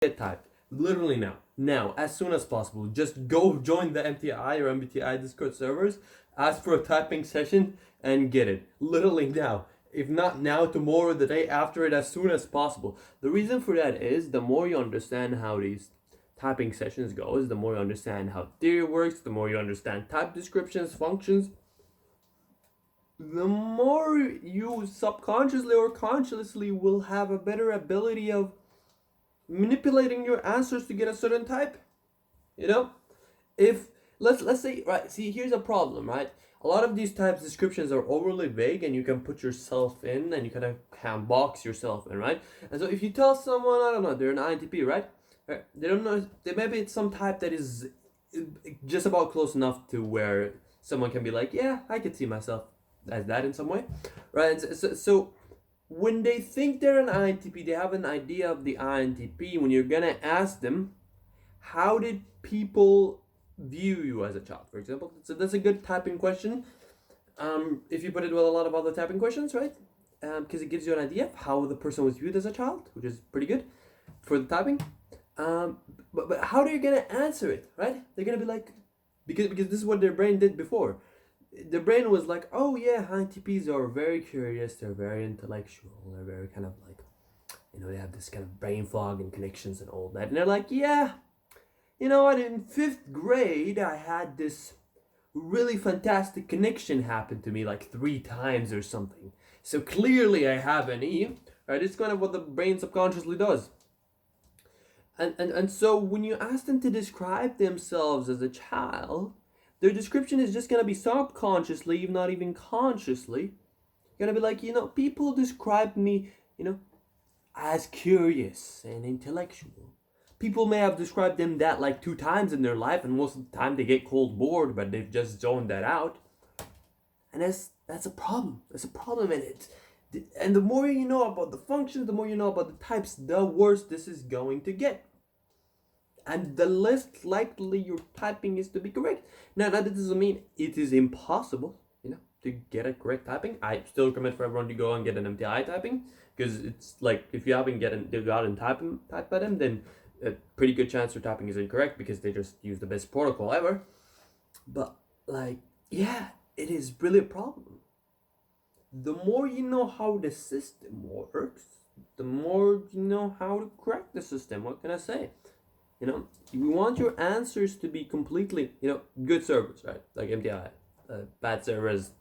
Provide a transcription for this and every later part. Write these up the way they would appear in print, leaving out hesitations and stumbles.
get typed. Literally now. Now, as soon as possible. Just go join the MTI or MBTI Discord servers, ask for a typing session, and get it. Literally now. If not now, tomorrow, the day after it, as soon as possible. The reason for that is the more you understand how these typing sessions goes, the more you understand how theory works, the more you understand type descriptions, functions, the more you subconsciously or consciously will have a better ability of manipulating your answers to get a certain type. You know, if let's say, right, see, here's a problem, right? A lot of these types descriptions are overly vague, and you can put yourself in, and you kind of can box yourself in, right? And so if you tell someone, I don't know, they're an INTP, right? They don't know, they maybe it's some type that is just about close enough to where someone can be like, yeah, I could see myself as that in some way, right? So when they think they're an INTP, they have an idea of the INTP. When you're gonna ask them, how did people view you as a child, for example? So that's a good typing question. If you put it with a lot of other typing questions, right? Because it gives you an idea of how the person was viewed as a child, which is pretty good for the typing. But how are you gonna answer it, right? They're gonna be like, because this is what their brain did before. The brain was like, oh yeah, INTPs are very curious, they're very intellectual, they're very kind of like, they have this kind of brain fog and connections and all that. And they're like, yeah, you know what, in 5th grade, I had this really fantastic connection happen to me like 3 times or something. So clearly I have an E, right? It's kind of what the brain subconsciously does. And so when you ask them to describe themselves as a child, their description is just going to be subconsciously, if not even consciously, going to be like, people describe me, as curious and intellectual. People may have described them that like 2 times in their life, and most of the time they get cold bored, but they've just zoned that out. And that's a problem. That's a problem in it. And the more you know about the functions, the more you know about the types, the worse this is going to get. And the less likely your typing is to be correct. Now that doesn't mean it is impossible, to get a correct typing. I still recommend for everyone to go and get an MTI typing, because it's like, if you haven't gotten typed by them, then a pretty good chance your typing is incorrect, because they just use the best protocol ever. But yeah, it is really a problem. The more you know how the system works, the more you know how to crack the system. What can I say? You want your answers to be completely, good servers, right? Like MTI. Bad servers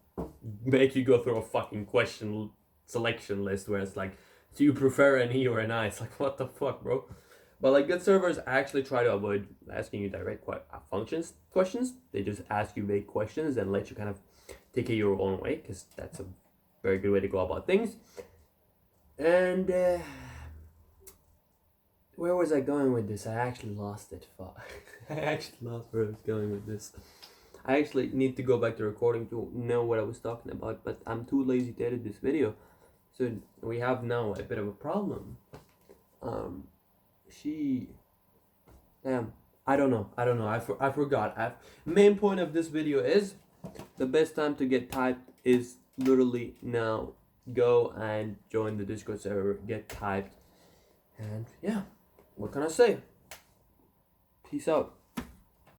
make you go through a fucking question selection list where it's like, do you prefer an E or an I? It's like, what the fuck, bro? But like, good servers actually try to avoid asking you direct functions questions. They just ask you vague questions and let you kind of take it your own way, because that's a very good way to go about things. And where was I going with this? I actually lost it. Fuck. I actually lost where I was going with this. I actually need to go back to recording to know what I was talking about, but I'm too lazy to edit this video. So we have now a bit of a problem. Damn, I don't know. I forgot. Main point of this video is, the best time to get typed is literally now. Go and join the Discord server, get typed, and yeah, what can I say? Peace out.